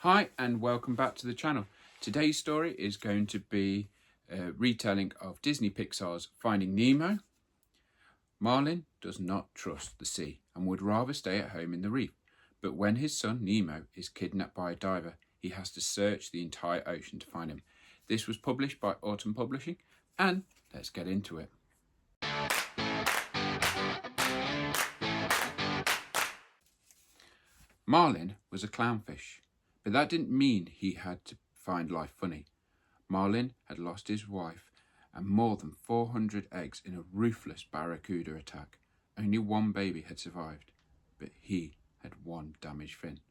Hi and welcome back to the channel. Today's story is going to be a retelling of Disney Pixar's Finding Nemo. Marlin does not trust the sea and would rather stay at home in the reef. But when his son Nemo is kidnapped by a diver, he has to search the entire ocean to find him. This was published by Autumn Publishing, and let's get into it. Marlin was a clownfish, but that didn't mean he had to find life funny. Marlin had lost his wife and more than 400 eggs in a ruthless barracuda attack. Only one baby had survived, but he had one damaged fin.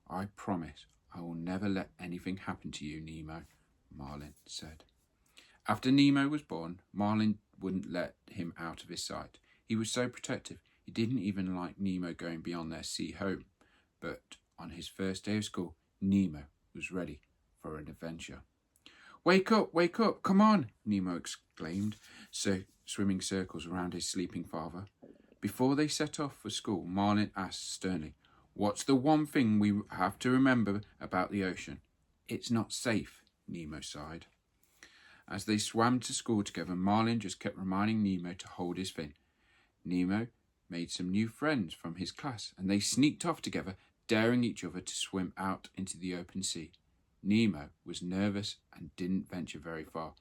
"I promise I will never let anything happen to you, Nemo," Marlin said. After Nemo was born, Marlin wouldn't let him out of his sight. He was so protective, he didn't even like Nemo going beyond their sea home. But on his first day of school, Nemo was ready for an adventure. Wake up, come on," Nemo exclaimed, swimming circles around his sleeping father. Before they set off for school, Marlin asked sternly, "What's the one thing we have to remember about the ocean?" "It's not safe," Nemo sighed. As they swam to school together, Marlin just kept reminding Nemo to hold his fin. Nemo made some new friends from his class, and they sneaked off together, daring each other to swim out into the open sea. Nemo was nervous and didn't venture very far,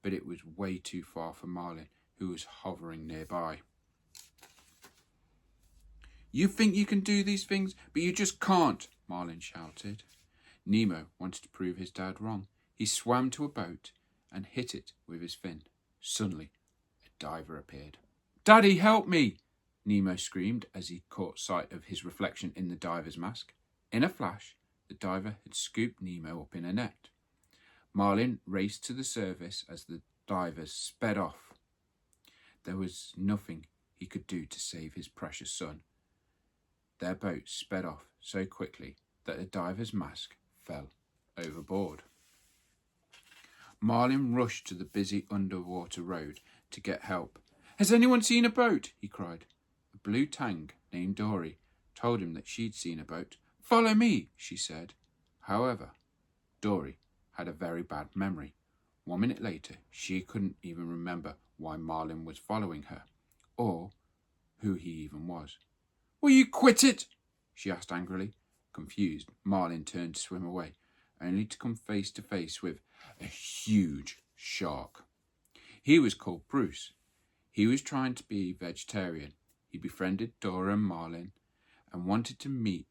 but it was way too far for Marlin, who was hovering nearby. "You think you can do these things, but you just can't," Marlin shouted. Nemo wanted to prove his dad wrong. He swam to a boat and hit it with his fin. Suddenly, a diver appeared. "Daddy, help me!" Nemo screamed as he caught sight of his reflection in the diver's mask. In a flash, the diver had scooped Nemo up in a net. Marlin raced to the surface as the divers sped off. There was nothing he could do to save his precious son. Their boat sped off so quickly that the diver's mask fell overboard. Marlin rushed to the busy underwater road to get help. "Has anyone seen a boat?" he cried. A blue tang named Dory told him that she'd seen a boat. "Follow me," she said. However, Dory had a very bad memory. 1 minute later, she couldn't even remember why Marlin was following her, or who he even was. "Will you quit it?" she asked angrily. Confused, Marlin turned to swim away, only to come face to face with a huge shark. He was called Bruce. He was trying to be vegetarian. He befriended Dora and Marlin and wanted to meet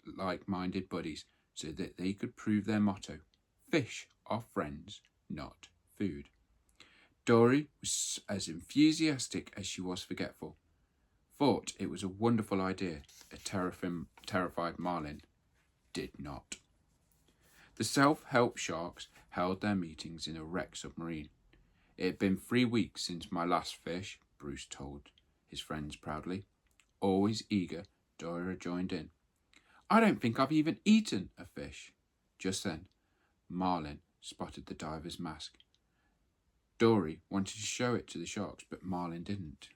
like-minded buddies so that they could prove their motto: fish are friends, not food. Dory was as enthusiastic as she was forgetful. Thought it was a wonderful idea. A terrified Marlin did not. The self-help sharks held their meetings in a wrecked submarine. "It had been 3 weeks since my last fish," Bruce told his friends proudly. Always eager, Dora joined in. "I don't think I've even eaten a fish." Just then, Marlin spotted the diver's mask. Dory wanted to show it to the sharks, but Marlin didn't.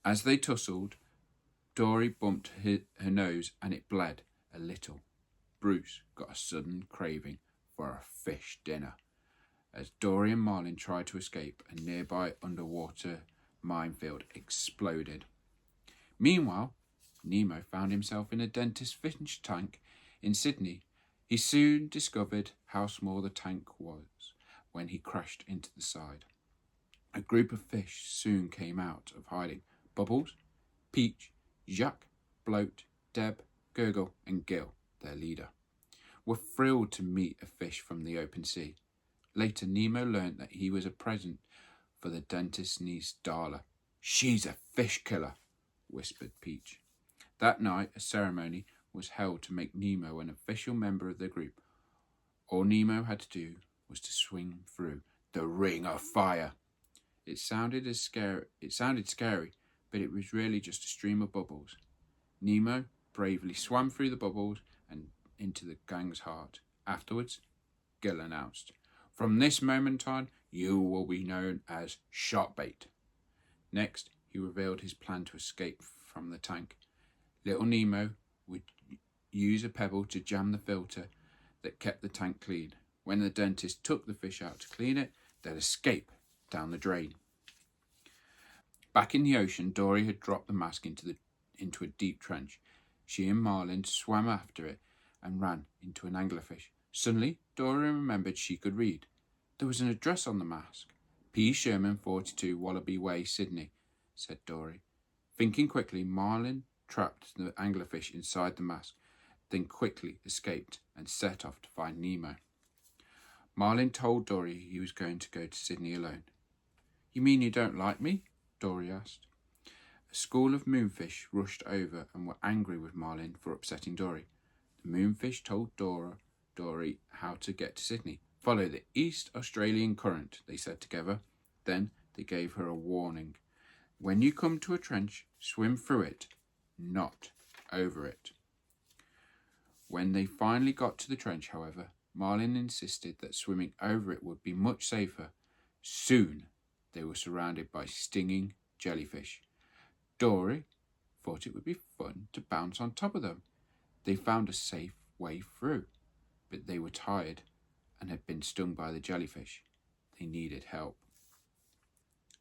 As they tussled, Dory bumped her nose and it bled a little. Bruce got a sudden craving for a fish dinner. As Dory and Marlin tried to escape, a nearby underwater minefield exploded. Meanwhile, Nemo found himself in a dentist fish tank in Sydney. He soon discovered how small the tank was when he crashed into the side. A group of fish soon came out of hiding. Bubbles, Peach, Jacques, Bloat, Deb, Gurgle and Gil, their leader, were thrilled to meet a fish from the open sea. Later, Nemo learned that he was a present for the dentist's niece, Darla. "She's a fish killer," whispered Peach. That night, a ceremony was held to make Nemo an official member of the group. All Nemo had to do was to swing through the ring of fire. It sounded scary, but it was really just a stream of bubbles. Nemo bravely swam through the bubbles and into the gang's heart. Afterwards, Gil announced, "From this moment on, you will be known as Sharkbait." Next, he revealed his plan to escape from the tank. Little Nemo would use a pebble to jam the filter that kept the tank clean. When the dentist took the fish out to clean it, they'd escape down the drain. Back in the ocean, Dory had dropped the mask into a deep trench. She and Marlin swam after it and ran into an anglerfish. Suddenly, Dory remembered she could read. There was an address on the mask. P. Sherman, 42 Wallaby Way, Sydney, said Dory. Thinking quickly, Marlin trapped the anglerfish inside the mask, then quickly escaped and set off to find Nemo. Marlin told Dory he was going to go to Sydney alone. You mean you don't like me? Dory asked. A school of moonfish rushed over and were angry with Marlin for upsetting Dory. The moonfish told Dory how to get to Sydney. Follow the East Australian current, they said together. Then they gave her a warning. When you come to a trench, swim through it, not over it. When they finally got to the trench, however, Marlin insisted that swimming over it would be much safer. Soon they were surrounded by stinging jellyfish. Dory thought it would be fun to bounce on top of them. They found a safe way through, but they were tired and had been stung by the jellyfish. They needed help.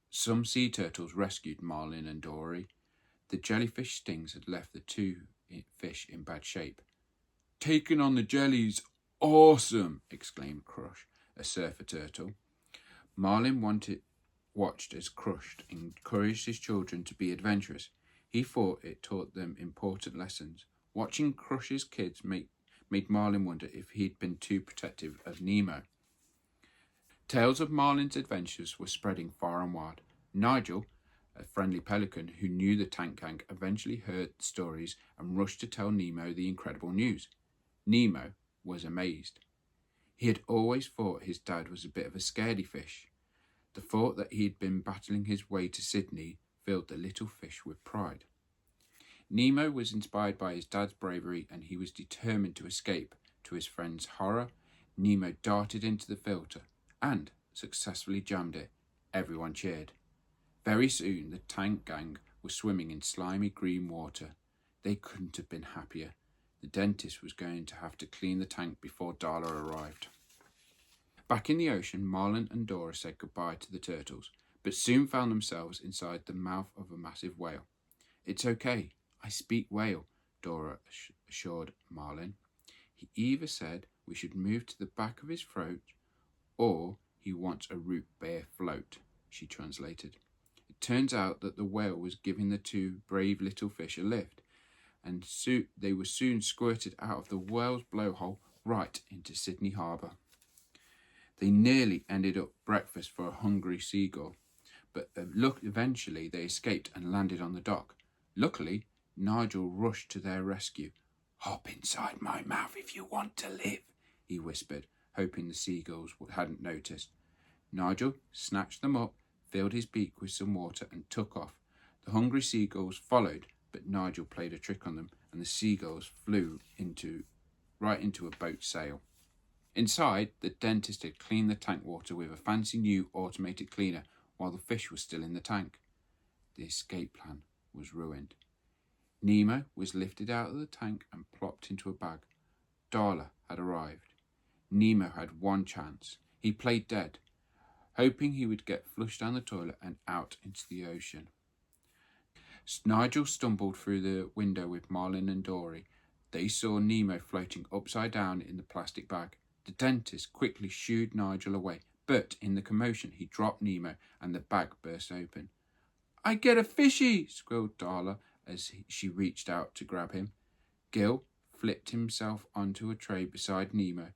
Some sea turtles rescued Marlin and Dory. The jellyfish stings had left the two fish in bad shape. Taking on the jellies, awesome, exclaimed Crush, a surfer turtle. Marlin watched as Crush encouraged his children to be adventurous. He thought it taught them important lessons. Watching Crush's kids made Marlin wonder if he'd been too protective of Nemo. Tales of Marlin's adventures were spreading far and wide. Nigel, a friendly pelican who knew the tank gang, eventually heard the stories and rushed to tell Nemo the incredible news. Nemo was amazed. He had always thought his dad was a bit of a scaredy fish. The thought that he had been battling his way to Sydney filled the little fish with pride. Nemo was inspired by his dad's bravery and he was determined to escape. To his friend's horror, Nemo darted into the filter and successfully jammed it. Everyone cheered. Very soon the tank gang was swimming in slimy green water. They couldn't have been happier. The dentist was going to have to clean the tank before Darla arrived. Back in the ocean, Marlin and Dora said goodbye to the turtles, but soon found themselves inside the mouth of a massive whale. It's okay, I speak whale, Dora assured Marlin. He either said we should move to the back of his throat, or he wants a root beer float, she translated. It turns out that the whale was giving the two brave little fish a lift, and they were soon squirted out of the whale's blowhole right into Sydney Harbour. They nearly ended up breakfast for a hungry seagull, but eventually they escaped and landed on the dock. Luckily, Nigel rushed to their rescue. Hop inside my mouth if you want to live, he whispered, hoping the seagulls hadn't noticed. Nigel snatched them up, filled his beak with some water and took off. The hungry seagulls followed, but Nigel played a trick on them and the seagulls flew right into a boat's sail. Inside, the dentist had cleaned the tank water with a fancy new automated cleaner while the fish was still in the tank. The escape plan was ruined. Nemo was lifted out of the tank and plopped into a bag. Darla had arrived. Nemo had one chance. He played dead, hoping he would get flushed down the toilet and out into the ocean. Nigel stumbled through the window with Marlin and Dory. They saw Nemo floating upside down in the plastic bag. The dentist quickly shooed Nigel away, but in the commotion he dropped Nemo and the bag burst open. I get a fishy, squealed Darla as she reached out to grab him. Gil flipped himself onto a tray beside Nemo.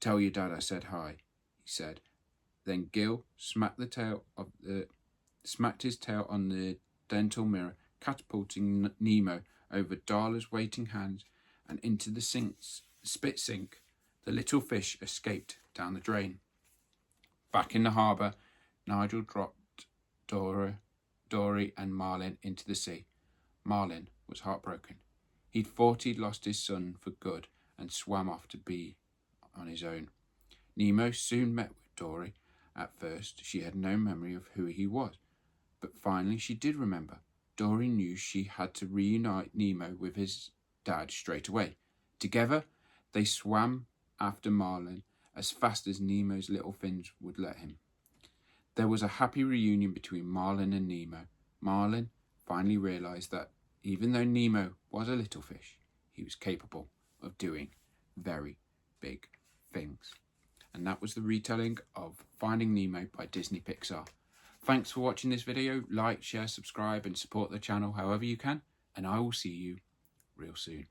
Tell your dad I said hi, he said. Then Gil smacked his tail on the dental mirror, catapulting Nemo over Darla's waiting hands and into the spit sink. The little fish escaped down the drain. Back in the harbour, Nigel dropped Dory and Marlin into the sea. Marlin was heartbroken. He'd thought he'd lost his son for good and swam off to be on his own. Nemo soon met with Dory. At first, she had no memory of who he was, but finally she did remember. Dory knew she had to reunite Nemo with his dad straight away. Together, they swam after Marlin as fast as Nemo's little fins would let him. There was a happy reunion between Marlin and Nemo. Marlin finally realised that even though Nemo was a little fish, he was capable of doing very big things. And that was the retelling of Finding Nemo by Disney Pixar. Thanks for watching this video. Like, share, subscribe and support the channel however you can. And I will see you real soon.